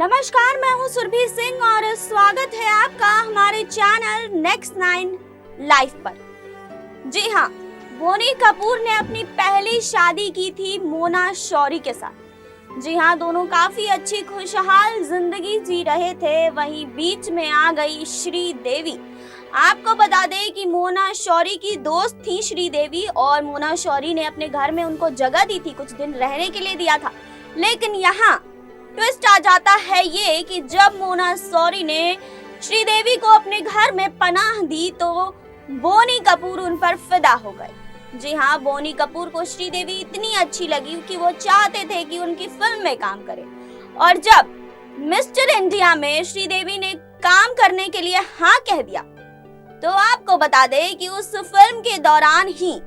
नमस्कार, मैं हूँ सुरभि सिंह और स्वागत है आपका हमारे चैनल नेक्स्ट 9 लाइफ पर। जी हाँ, बोनी कपूर ने अपनी पहली शादी की थी मोना शौरी के साथ। जी हाँ, दोनों काफी अच्छी खुशहाल जिंदगी जी रहे थे। वहीं बीच में आ गई श्रीदेवी। आपको बता दें कि मोना शौरी की दोस्त थी श्रीदेवी और मोना शौरी ने अपने घर में उनको जगह दी थी, कुछ दिन रहने के लिए दिया था। लेकिन यहाँ ट्विस्ट आ जाता है ये कि जब मोना शौरी ने श्रीदेवी को अपने घर में पनाह दी तो बोनी कपूर उन पर फिदा हो गए। जी हाँ, बोनी कपूर को श्रीदेवी इतनी अच्छी लगी कि वो चाहते थे कि उनकी फिल्म में काम करे। और जब मिस्टर इंडिया में श्रीदेवी ने काम करने के लिए हाँ कह दिया तो आपको बता दें कि उस फिल्म के दौरान ही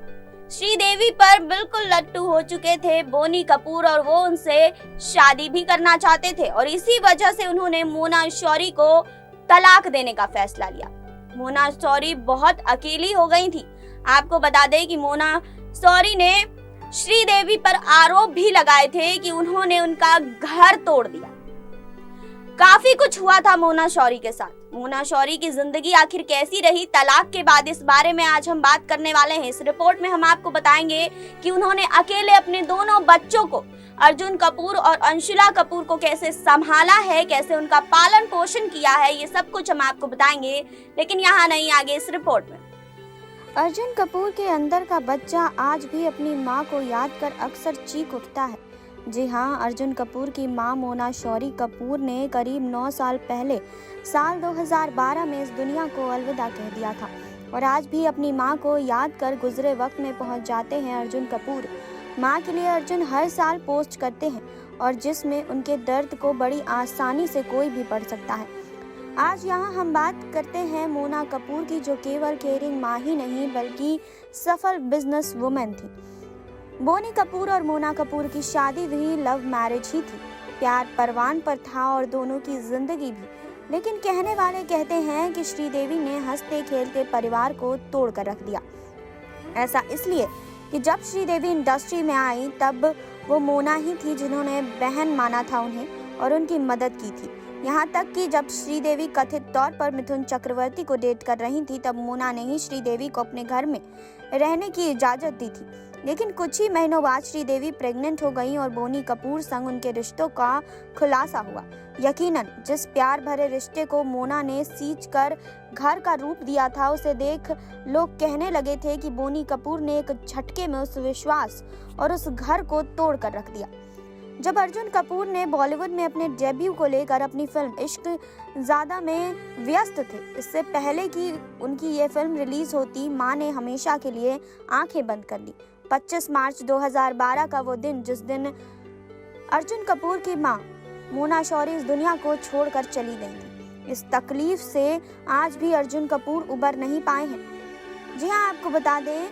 श्रीदेवी पर बिल्कुल लट्टू हो चुके थे बोनी कपूर और वो उनसे शादी भी करना चाहते थे और इसी वजह से उन्होंने मोना शौरी को तलाक देने का फैसला लिया। मोना शौरी बहुत अकेली हो गई थी। आपको बता दें कि मोना शौरी ने श्रीदेवी पर आरोप भी लगाए थे कि उन्होंने उनका घर तोड़ दिया। काफी कुछ हुआ था मोना शौरी के साथ। मोना शौरी की जिंदगी आखिर कैसी रही तलाक के बाद, इस बारे में आज हम बात करने वाले हैं। इस रिपोर्ट में हम आपको बताएंगे कि उन्होंने अकेले अपने दोनों बच्चों को, अर्जुन कपूर और अंशुला कपूर को, कैसे संभाला है, कैसे उनका पालन पोषण किया है। ये सब कुछ हम आपको बताएंगे, लेकिन यहाँ नहीं, आगे इस रिपोर्ट में। अर्जुन कपूर के अंदर का बच्चा आज भी अपनी माँ को याद कर अक्सर चीख उठता है। जी हाँ, अर्जुन कपूर की मां मोना शौरी कपूर ने करीब 9 साल पहले साल 2012 में इस दुनिया को अलविदा कह दिया था और आज भी अपनी मां को याद कर गुजरे वक्त में पहुंच जाते हैं अर्जुन कपूर। मां के लिए अर्जुन हर साल पोस्ट करते हैं और जिसमें उनके दर्द को बड़ी आसानी से कोई भी पढ़ सकता है। आज यहाँ हम बात करते हैं मोना कपूर की, जो केवल केयरिंग माँ ही नहीं बल्कि सफल बिजनेस वुमेन थी। बोनी कपूर और मोना कपूर की शादी भी लव मैरिज ही थी। प्यार परवान पर था और दोनों की जिंदगी भी। लेकिन कहने वाले कहते हैं कि श्रीदेवी ने हंसते खेलते परिवार को तोड़ कर रख दिया। ऐसा इसलिए कि जब श्रीदेवी इंडस्ट्री में आई तब वो मोना ही थी जिन्होंने बहन माना था उन्हें और उनकी मदद की थी। यहाँ तक कि जब श्रीदेवी कथित तौर पर मिथुन चक्रवर्ती को डेट कर रही थी तब मोना ने ही श्रीदेवी को अपने घर में रहने की इजाजत दी थी। लेकिन कुछ ही महीनों बाद श्रीदेवी प्रेग्नेंट हो गई और बोनी कपूर संग उनके रिश्तों का खुलासा हुआ। यकीनन जिस प्यार भरे रिश्ते को मोना ने सींच कर घर का रूप दिया था, उसे देख लोग कहने लगे थे कि बोनी कपूर ने एक झटके में उस विश्वास और उस घर को तोड़ कर रख दिया। जब अर्जुन कपूर ने बॉलीवुड में अपने डेब्यू को लेकर अपनी फिल्म इश्क ज़्यादा में व्यस्त थे, इससे पहले कि उनकी ये फिल्म रिलीज होती, मां ने हमेशा के लिए आंखें बंद कर ली। 25 मार्च 2012 का वो दिन जिस दिन अर्जुन कपूर की मां मोना शौरी इस दुनिया को छोड़कर चली गई थी। इस तकलीफ से आज भी अर्जुन कपूर उबर नहीं पाए हैं। जी हाँ, आपको बता दें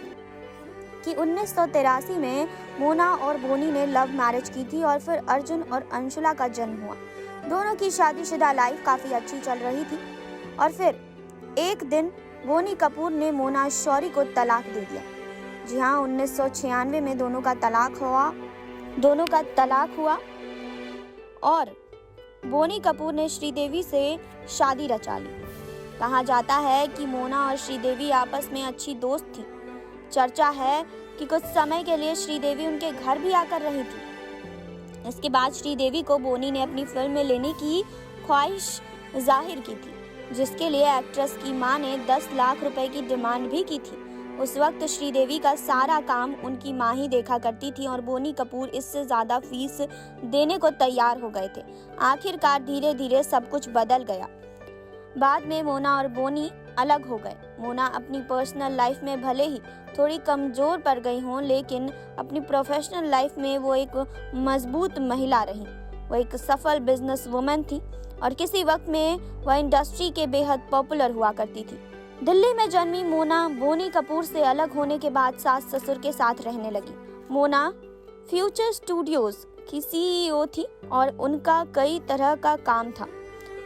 कि 1983 में मोना और बोनी ने लव मैरिज की थी और फिर अर्जुन और अंशुला का जन्म हुआ। दोनों की शादीशुदा लाइफ काफ़ी अच्छी चल रही थी और फिर एक दिन बोनी कपूर ने मोना शौरी को तलाक दे दिया। जी हाँ, 1996 में दोनों का तलाक हुआ और बोनी कपूर ने श्रीदेवी से शादी रचा ली। कहा जाता है कि मोना और श्रीदेवी आपस में अच्छी दोस्त थी। चर्चा है कि कुछ समय के लिए श्रीदेवी उनके घर भी आकर रही थी। इसके बाद श्रीदेवी को बोनी ने अपनी फिल्म में लेने की ख्वाहिश जाहिर की थी, जिसके लिए एक्ट्रेस की मां ने 10 लाख रुपए की डिमांड भी की थी। उस वक्त श्रीदेवी का सारा काम उनकी मां ही देखा करती थी और बोनी कपूर इससे ज़्यादा फीस देने को तैयार हो गए थे। आखिरकार धीरे धीरे सब कुछ बदल गया। बाद में मोना और बोनी अलग हो गए। मोना अपनी पर्सनल लाइफ में भले ही थोड़ी कमज़ोर पड़ गई हों, लेकिन अपनी प्रोफेशनल लाइफ में वो एक मजबूत महिला रही। वो एक सफल बिजनेस वुमेन थी और किसी वक्त में वह इंडस्ट्री के बेहद पॉपुलर हुआ करती थी। दिल्ली में जन्मी मोना बोनी कपूर से अलग होने के बाद सास ससुर के साथ रहने लगी। मोना फ्यूचर स्टूडियोज की सीईओ थी और उनका कई तरह का काम था।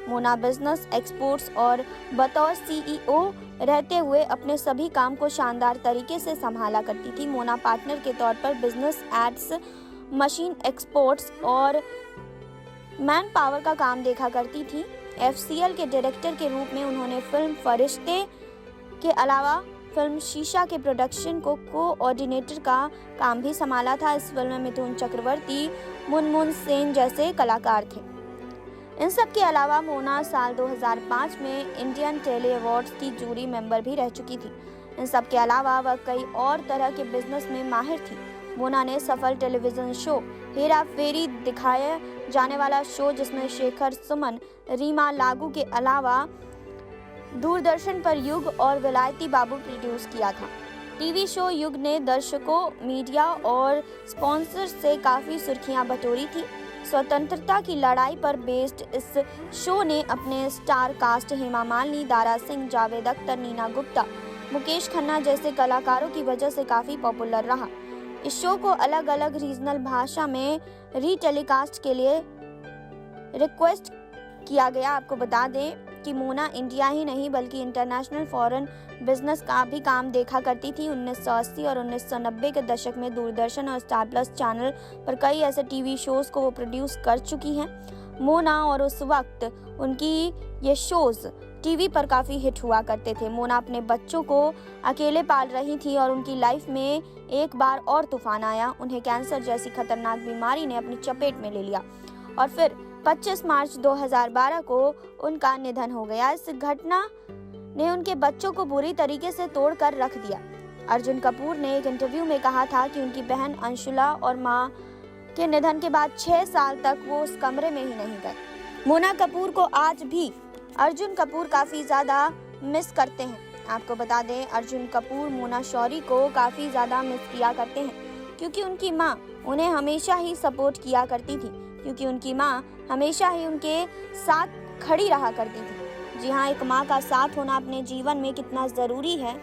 मोना बिजनेस, एक्सपोर्ट्स और बतौर सीईओ रहते हुए अपने सभी काम को शानदार तरीके से संभाला करती थी। मोना पार्टनर के तौर पर बिजनेस एड्स, मशीन एक्सपोर्ट्स और मैन पावर का काम देखा करती थी। FCL के डायरेक्टर के रूप में उन्होंने फिल्म फरिश्ते के अलावा फिल्म शीशा के प्रोडक्शन को कोऑर्डिनेटर का काम भी संभाला था। इस फिल्म में मिथुन चक्रवर्ती, मुनमुन सेन जैसे कलाकार थे। इन सब के अलावा मोना साल 2005 में इंडियन टेली अवार्ड्स की जूरी मेंबर भी रह चुकी थी। इन सब के अलावा वह कई और तरह के बिजनेस में माहिर थी। मोना ने सफल टेलीविजन शो हेरा फेरी दिखाया जाने वाला शो जिसमें शेखर सुमन, रीमा लागू के अलावा दूरदर्शन पर युग और विलायती बाबू प्रोड्यूस किया था। टीवी शो युग ने दर्शकों, मीडिया और स्पॉन्सर से काफ़ी सुर्खियां बटोरी थी। स्वतंत्रता की लड़ाई पर बेस्ड इस शो ने अपने स्टार कास्ट हेमा मालिनी, दारा सिंह, जावेद अख्तर, नीना गुप्ता, मुकेश खन्ना जैसे कलाकारों की वजह से काफ़ी पॉपुलर रहा। इस शो को अलग अलग रीजनल भाषा में रीटेलीकास्ट के लिए रिक्वेस्ट किया गया। आपको बता दें कि मोना इंडिया ही नहीं बल्कि इंटरनेशनल फॉरेन बिजनेस का भी काम देखा करती थी। 1980 और 1990 के दशक में दूरदर्शन और स्टार प्लस चैनल पर कई ऐसे टीवी शोज को वो प्रोड्यूस कर चुकी हैं मोना, और उस वक्त उनकी ये शोज टीवी पर काफ़ी हिट हुआ करते थे। मोना अपने बच्चों को अकेले पाल रही थी और उनकी लाइफ में एक बार और तूफान आया। उन्हें कैंसर जैसी खतरनाक बीमारी ने अपनी चपेट में ले लिया और फिर 25 मार्च 2012 को उनका निधन हो गया। इस घटना ने उनके बच्चों को बुरी तरीके से तोड़कर रख दिया। अर्जुन कपूर ने एक इंटरव्यू में कहा था कि उनकी बहन अंशुला और मां के निधन के बाद 6 साल तक वो उस कमरे में ही नहीं गए। मोना कपूर को आज भी अर्जुन कपूर काफ़ी ज़्यादा मिस करते हैं। आपको बता दें, अर्जुन कपूर मोना शौरी को काफ़ी ज़्यादा मिस किया करते हैं क्योंकि उनकी मां उन्हें हमेशा ही सपोर्ट किया करती थी, क्योंकि उनकी मां हमेशा ही उनके साथ खड़ी रहा करती थी। जी हाँ, एक मां का साथ होना अपने जीवन में कितना ज़रूरी है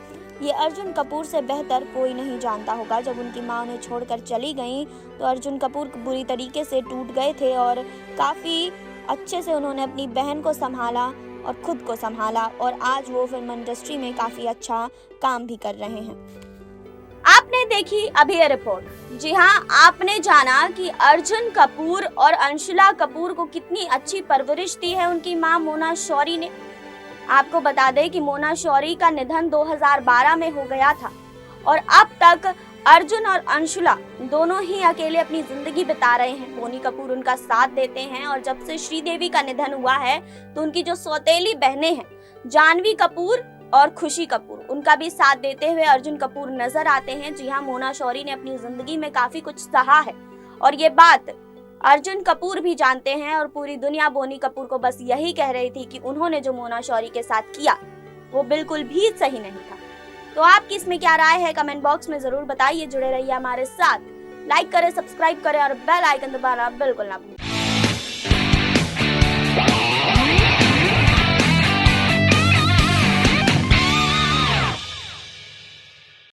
ये अर्जुन कपूर से बेहतर कोई नहीं जानता होगा। जब उनकी मां उन्हें छोड़कर चली गई तो अर्जुन कपूर बुरी तरीके से टूट गए थे और काफ़ी अच्छे से उन्होंने अपनी बहन को संभाला और खुद को संभाला और आज वो फिल्म इंडस्ट्री में काफ़ी अच्छा काम भी कर रहे हैं। आपने देखी अभी ये रिपोर्ट। जी हाँ, आपने जाना कि अर्जुन कपूर और अंशुला कपूर को कितनी अच्छी परवरिश दी है उनकी मां मोना शौरी ने। आपको बता दें कि मोना शौरी का निधन 2012 में हो गया था और अब तक अर्जुन और अंशुला दोनों ही अकेले अपनी जिंदगी बिता रहे हैं। बोनी कपूर उनका साथ देते हैं और जब से श्रीदेवी का निधन हुआ है तो उनकी जो सौतेली बहनें हैं जानवी कपूर और खुशी कपूर, उनका भी साथ देते हुए अर्जुन कपूर नजर आते हैं। जी हाँ, मोना शौरी ने अपनी जिंदगी में काफी कुछ सहा है और ये बात अर्जुन कपूर भी जानते हैं और पूरी दुनिया बोनी कपूर को बस यही कह रही थी कि उन्होंने जो मोना शौरी के साथ किया वो बिल्कुल भी सही नहीं था। तो आपकी इसमें क्या राय है कमेंट बॉक्स में जरूर बताइए। जुड़े रहिए हमारे साथ, लाइक करें, सब्सक्राइब करें और बेल आइकन दबाना बिल्कुल ना भूलें।